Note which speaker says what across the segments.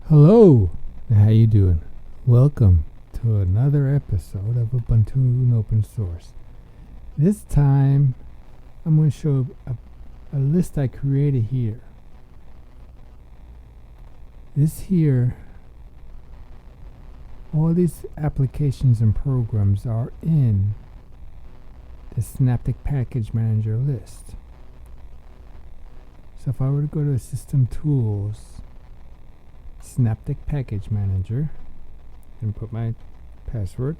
Speaker 1: Hello, how you doing? Welcome to another episode of Ubuntu and Open Source. This time, I'm going to show a list I created here. This here, all these applications and programs are in the Synaptic Package Manager list. So if I were to go to System Tools, Synaptic Package Manager, and put my password.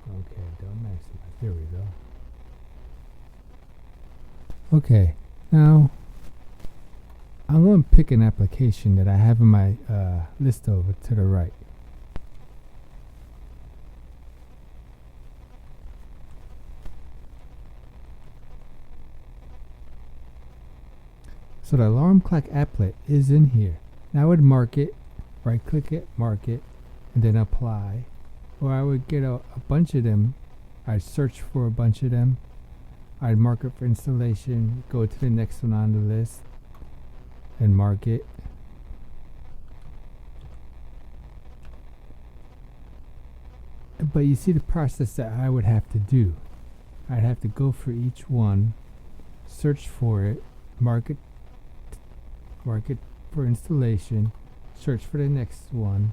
Speaker 1: Okay, don't maximize. There we go. Okay, now I'm going to pick an application that I have in my list over to the right. So the alarm-clock-applet is in here. Now I would mark it, right-click it, mark it, and then apply. Or I would get a bunch of them. I'd search for a bunch of them. I'd mark it for installation, go to the next one on the list, and mark it. But you see the process that I would have to do. I'd have to go for each one, search for it, mark it for installation, search for the next one,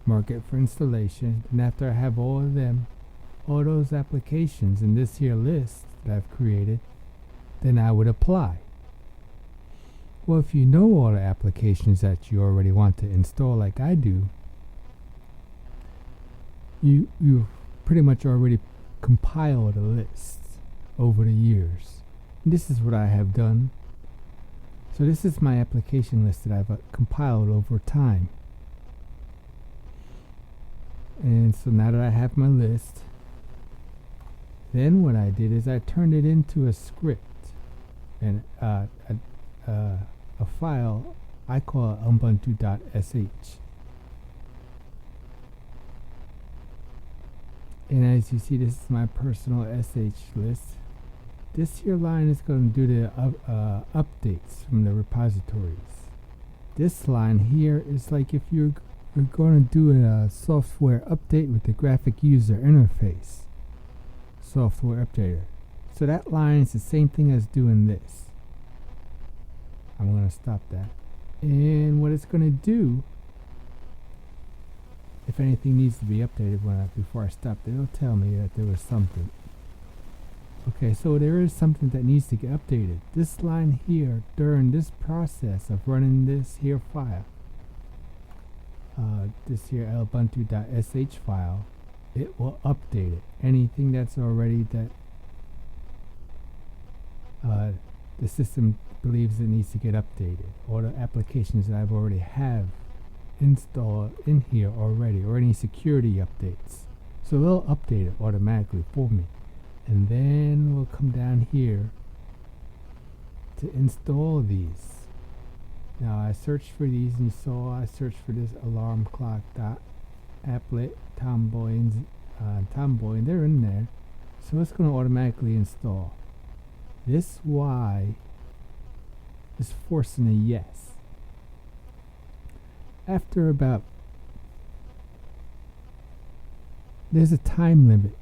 Speaker 1: mark it for installation, and after I have all of them, all those applications in this here list that I've created, then I would apply. Well, if you know all the applications that you already want to install like I do, you pretty much already compiled a list over the years. And this is what I have done. So this is my application list that I've compiled over time. And so now that I have my list, then what I did is I turned it into a script and a file I call Ubuntu.sh. And as you see, this is my personal sh list. This here line is going to do the updates from the repositories. This line here is like if you're going to do a software update with the graphic user interface. Software updater. So that line is the same thing as doing this. I'm going to stop that. And what it's going to do, if anything needs to be updated before I stop, it'll tell me that there was something. Okay, so there is something that needs to get updated. This line here, during this process of running this here file, this here Ubuntu.sh file, it will update it. Anything that's already that the system believes it needs to get updated, or the applications that I've already have installed in here already, or any security updates. So it'll update it automatically for me. And then we'll come down here to install these. Now I searched for these and saw I searched for this alarm-clock-applet, tomboy, and they're in there. So it's going to automatically install. This Y is forcing a yes. After there's a time limit.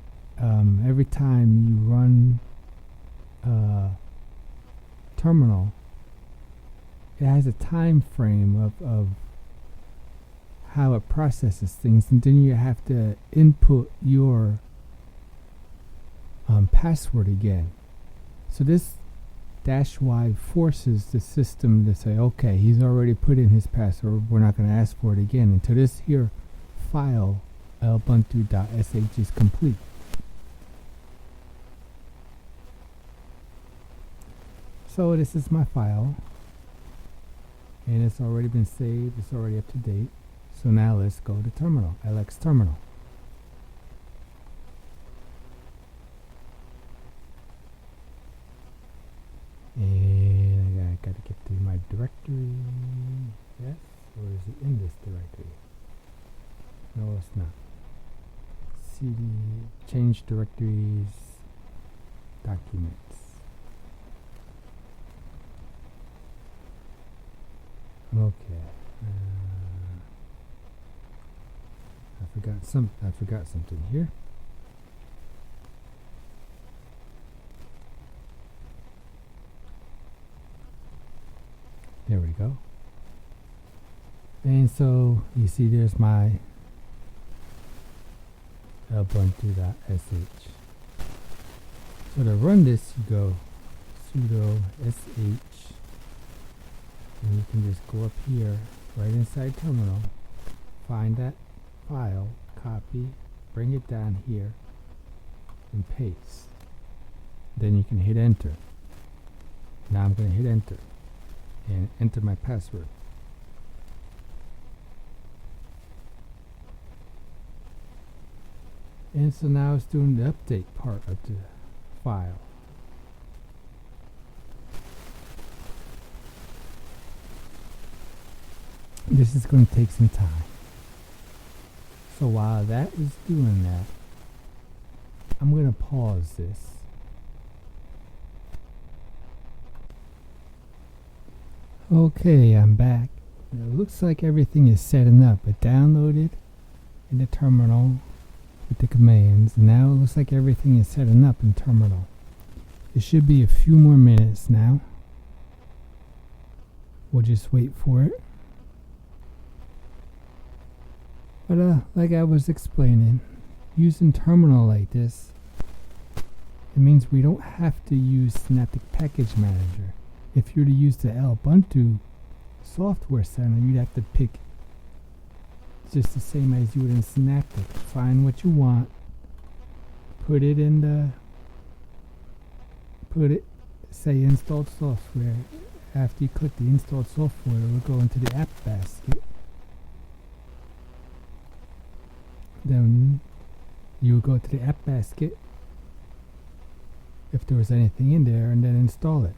Speaker 1: Every time you run terminal, it has a time frame of how it processes things, and then you have to input your password again. So this -Y forces the system to say, okay, he's already put in his password, we're not going to ask for it again until this here file Ubuntu.sh is complete. So this is my file, and it's already been saved, it's already up to date. So now let's go to terminal, LXterminal. And I gotta get to my directory. Yes, or is it in this directory? No, it's not. CD, change directories, documents. Okay. I forgot something here. There we go. And so you see there's my Ubuntu.sh. So to run this, you go sudo sh, and you can just go up here right inside terminal, find that file, copy, bring it down here, and paste. Then you can hit enter. Now I'm going to hit enter and enter my password. And so now it's doing the update part of the file. This is going to take some time. So while that is doing that, I'm going to pause this. Okay, I'm back. It looks like everything is setting up. It downloaded in the terminal with the commands. Now it looks like everything is setting up in terminal. It should be a few more minutes now. We'll just wait for it. But like I was explaining, using terminal like this, it means we don't have to use Synaptic Package Manager. If you were to use the Ubuntu Software Center, you'd have to pick just the same as you would in Synaptic. Find what you want, put it in say installed software. After you click the installed software, it will go into the app basket. Then you would go to the app basket if there was anything in there, and then install it.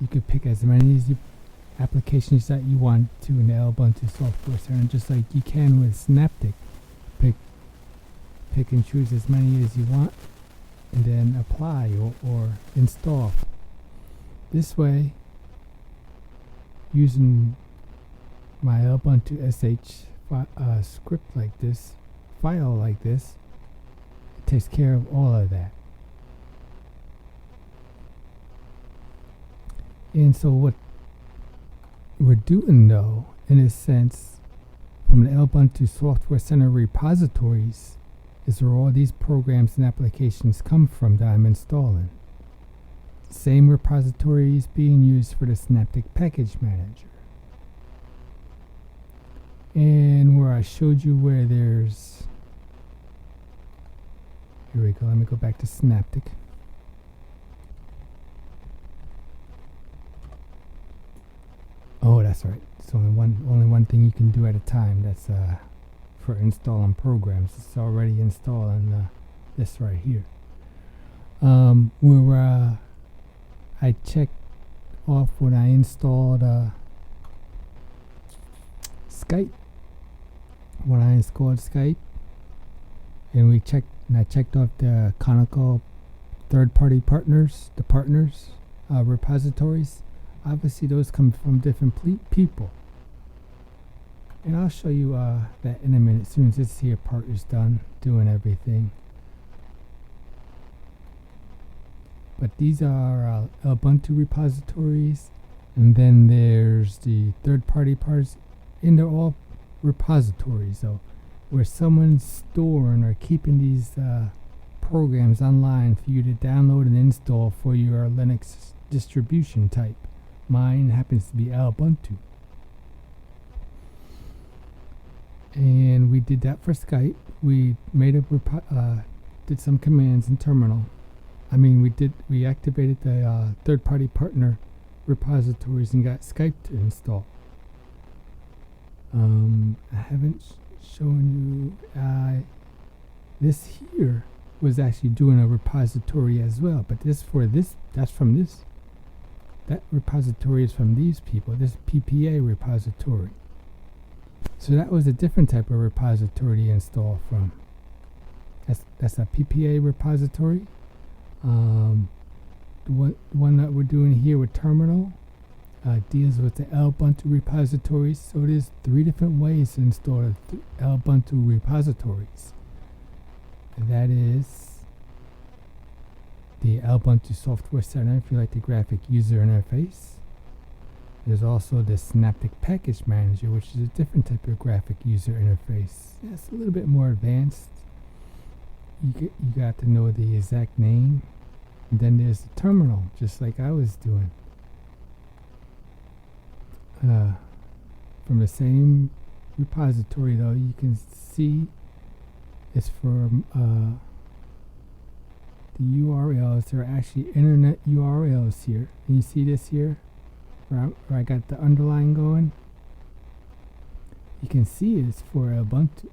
Speaker 1: You could pick as many applications that you want to in the Ubuntu Software Center, just like you can with Synaptic. Pick and choose as many as you want, and then apply or install. This way, using my Ubuntu.sh script like this, file like this, it takes care of all of that. And so what we're doing, though, in a sense, from the Ubuntu Software Center repositories, is where all these programs and applications come from that I'm installing. Same repositories being used for the Synaptic Package Manager. And where I showed you where there's... Here we go, let me go back to Synaptic. Oh, that's right. It's only one thing you can do at a time. That's for installing programs. It's already installing this right here. Where I checked off when I installed Skype. When I installed Skype, and I checked off the canonical third-party partners, the partners repositories. Obviously, those come from different people. And I'll show you that in a minute, as soon as this here part is done doing everything. But these are Ubuntu repositories, and then there's the third-party parts, and they're all repositories, though, where someone's storing or keeping these programs online for you to download and install for your Linux distribution type. Mine happens to be Ubuntu. And we did that for Skype. We made did some commands in terminal. We activated the third-party partner repositories and got Skype to install. I haven't shown you this here was actually doing a repository as well, but that's from this. That repository is from these people, this PPA repository. So that was a different type of repository to install from. That's a PPA repository. one that we're doing here with terminal deals with the Ubuntu repositories. So there's 3 different ways to install Ubuntu repositories. And that is the Ubuntu Software Center, if you like the graphic user interface. There's also the Synaptic Package Manager, which is a different type of graphic user interface. It's a little bit more advanced. You got to know the exact name. And then there's the terminal, just like I was doing. From the same repository, though, you can see it's for the URLs. There are actually internet URLs here. Can you see this here? Where I got the underline going. You can see it's for Ubuntu.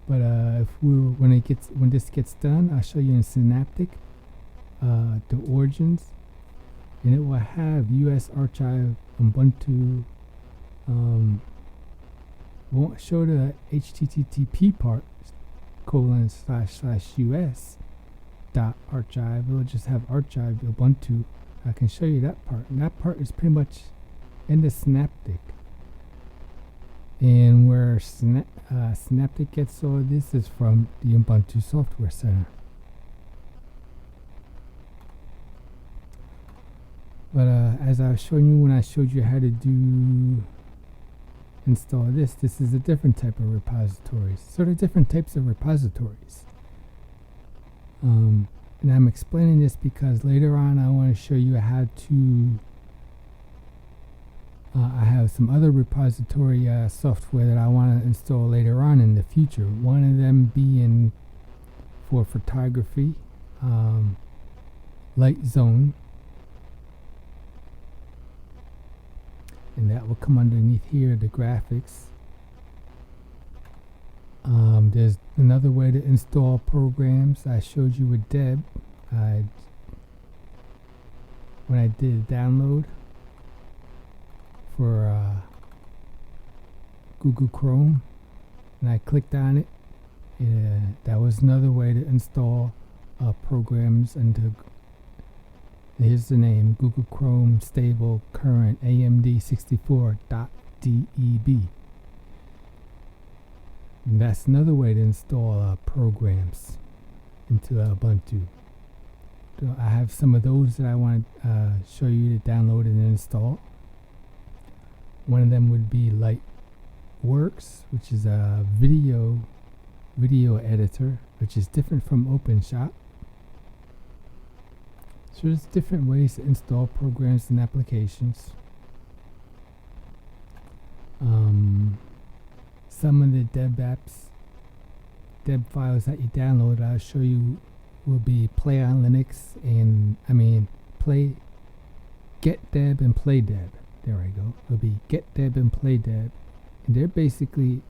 Speaker 1: But when this gets done, I'll show you in Synaptic the origins, and it will have US archive Ubuntu. Won't show the HTTP part ://us .archive. It'll just have archive Ubuntu. I can show you that part, and that part is pretty much in the Synaptic. And where Synaptic gets all of this is from the Ubuntu Software Center. But as I was showing you when I showed you how to install this is a different type of repositories. So there are different types of repositories. And I'm explaining this because later on I want to show you how to I have some other repository software that I want to install later on in the future. One of them being for photography, Light Zone, and that will come underneath here, the graphics. There's another way to install programs. I showed you with Deb when I did a download for Google Chrome, and I clicked on it. That was another way to install programs into, here's the name, Google Chrome Stable Current AMD64.deb. And that's another way to install programs into Ubuntu. So I have some of those that I want to show you to download and install. One of them would be Lightworks, which is a video editor, which is different from OpenShot. So there's different ways to install programs and applications. Some of the deb files that you download, I'll show you, will be play on Linux and getdeb and playdeb. There I go. It'll be getdeb and playdeb, and they're basically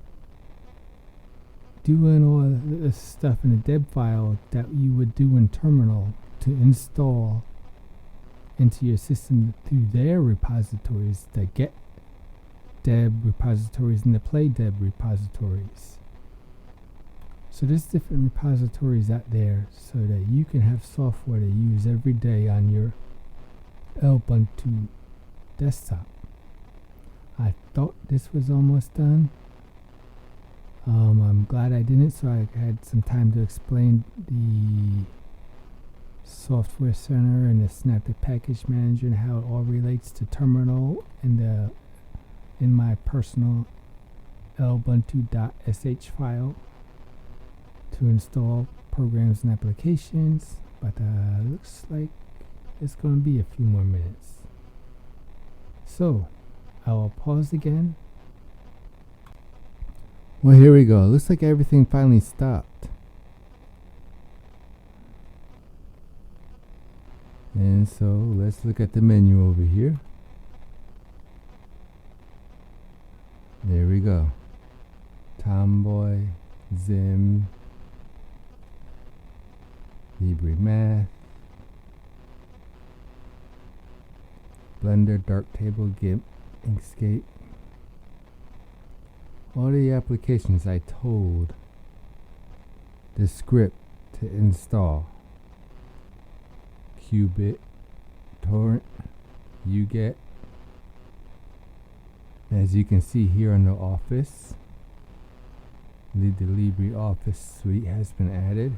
Speaker 1: doing all the stuff in the deb file that you would do in terminal to install into your system through their repositories, the getdeb repositories and the playdeb repositories. So there's different repositories out there so that you can have software to use every day on your Ubuntu desktop. I thought this was almost done. I'm glad I didn't, so I had some time to explain the Software Center and the Synaptic Package Manager and how it all relates to terminal in my personal Ubuntu.sh file to install programs and applications. But looks like it's going to be a few more minutes. So I will pause again. Well, here we go. Looks like everything finally stopped. And so let's look at the menu over here. There we go. Tomboy, Zim, LibreMath, Blender, Darktable, Gimp, Inkscape. All the applications I told the script to install. qbittorrent, uget. As you can see here in the office, the LibreOffice suite has been added.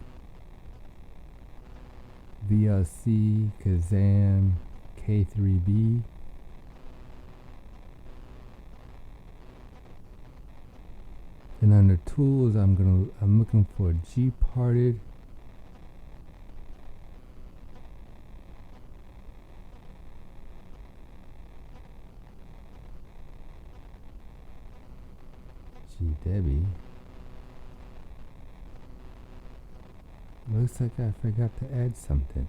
Speaker 1: VLC, Kazam, K3B. And under tools, I'm looking for gparted. Debbie. Looks like I forgot to add something.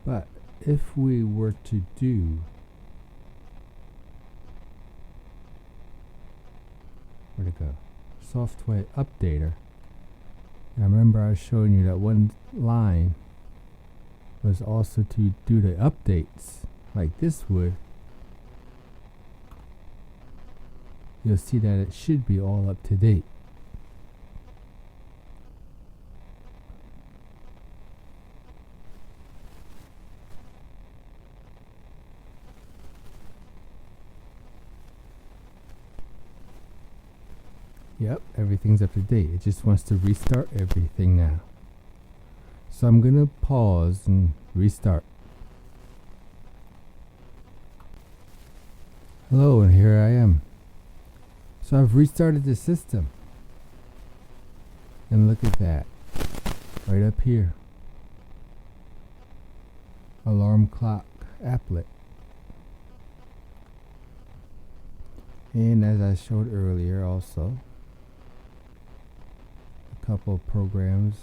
Speaker 1: But if we were to do where'd it go? Software updater. I remember I was showing you that one line was also to do the updates like this would. You'll see that it should be all up to date. Yep, everything's up to date. It just wants to restart everything now. So I'm going to pause and restart. Hello, and here I am. So I've restarted the system. And look at that. Right up here. Alarm-clock-applet. And as I showed earlier also, couple of programs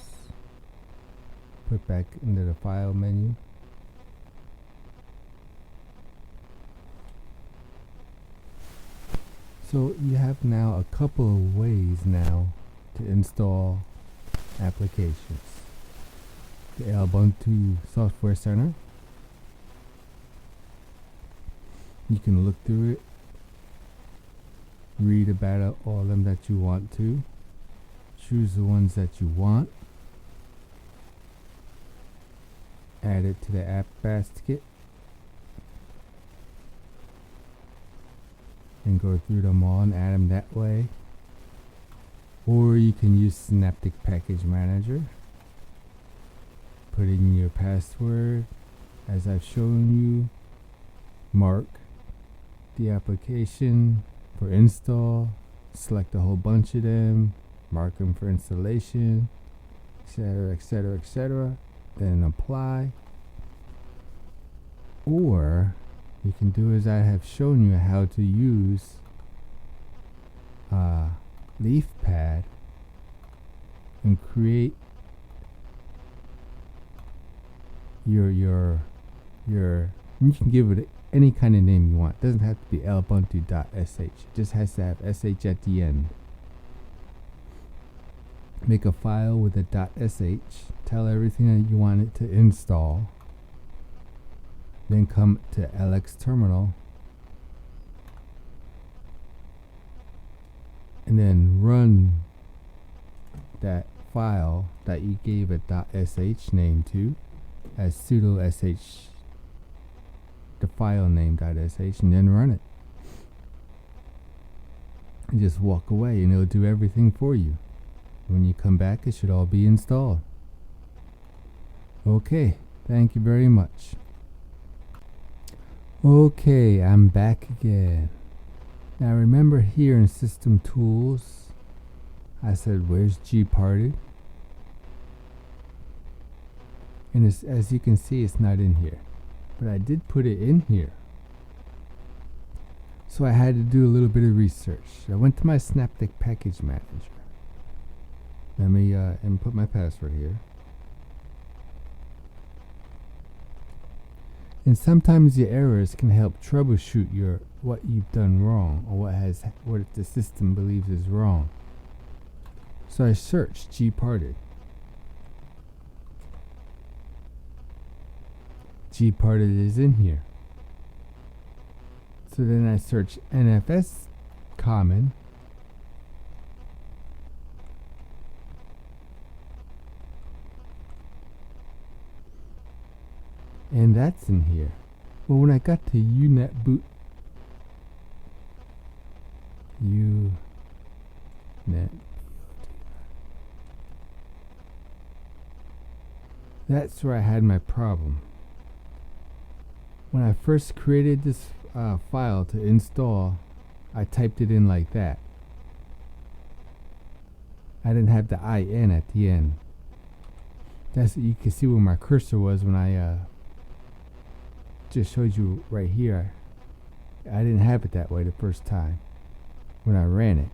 Speaker 1: put back into the file menu. So you have now a couple of ways now to install applications. The Ubuntu Software Center. You can look through it, read about all of them that you want to. Choose the ones that you want. Add it to the app basket. And go through them all and add them that way. Or you can use Synaptic Package Manager. Put in your password as I've shown you. Mark the application for install. Select a whole bunch of them. Mark them for installation, etc., etc., etc. Then apply. Or you can do as I have shown you how to use leafpad and create your you can give it any kind of name you want. It doesn't have to be Ubuntu.sh. It just has to have sh at the end. Make a file with a .sh, tell everything that you want it to install, then come to LXterminal and then run that file that you gave a .sh name to as sudo sh, the file name .sh, and then run it. And just walk away and it'll do everything for you. When you come back, it should all be installed. Okay, thank you very much. Okay, I'm back again. Now remember here in System Tools, I said where's gparted? And as you can see, it's not in here. But I did put it in here. So I had to do a little bit of research. I went to my Synaptic Package Manager. Let me input my password here. And sometimes the errors can help troubleshoot what you've done wrong or what the system believes is wrong. So I searched gparted. Gparted is in here. So then I search NFS common. And that's in here. Well, when I got to unet boot, that's where I had my problem. When I first created this file to install, I typed it in like that. I didn't have the IN at the end. That's, you can see where my cursor was when I just showed you right here. I didn't have it that way the first time when I ran it.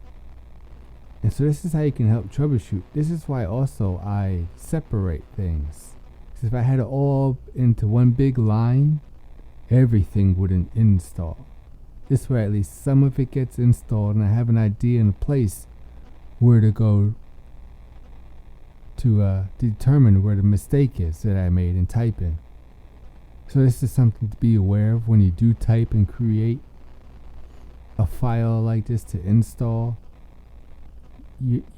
Speaker 1: And so this is how you can help troubleshoot. This is why also I separate things. Because if I had it all into one big line, everything wouldn't install. This way at least some of it gets installed and I have an idea and a place where to go to determine where the mistake is that I made in typing. So this is something to be aware of when you do type and create a file like this to install.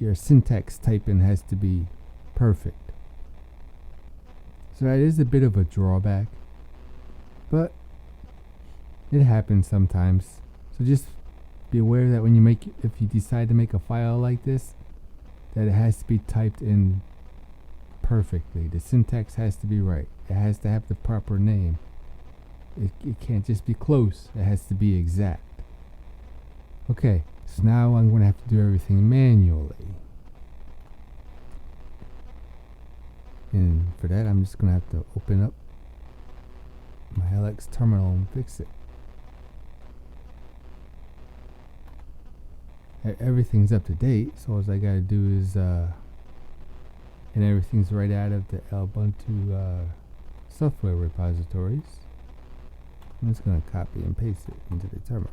Speaker 1: Your syntax typing has to be perfect. So that is a bit of a drawback, but it happens sometimes. So just be aware that when you if you decide to make a file like this, that it has to be typed in perfectly. The syntax has to be right. It has to have the proper name. It can't just be close. It has to be exact. Okay, so now I'm going to have to do everything manually. And for that, I'm just going to have to open up my LXterminal and fix it. Everything's up to date, so all I got to do is, and everything's right out of the Ubuntu software repositories. I'm just going to copy and paste it into the terminal.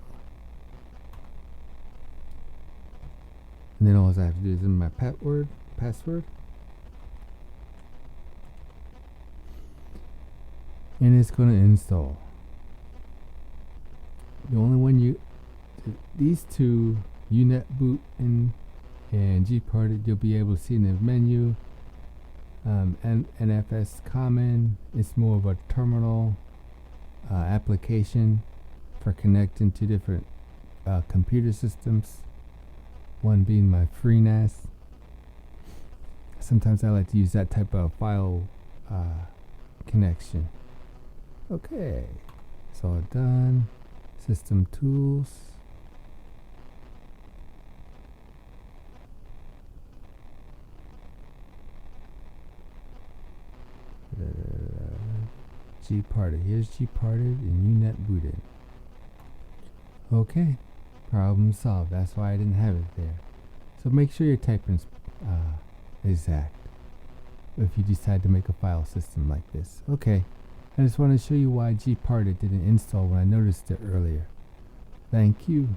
Speaker 1: And then all I have to do is in my password. And it's going to install. The only one these two, unet boot and gpick, you'll be able to see in the menu. NFS common, it's more of a terminal application for connecting to different computer systems. One being my FreeNAS. Sometimes I like to use that type of file connection. Okay, it's all done. System tools. gparted. Here's gparted and unet booted. Okay, problem solved. That's why I didn't have it there. So make sure your typing's exact if you decide to make a file system like this. Okay, I just want to show you why gparted didn't install when I noticed it earlier. Thank you.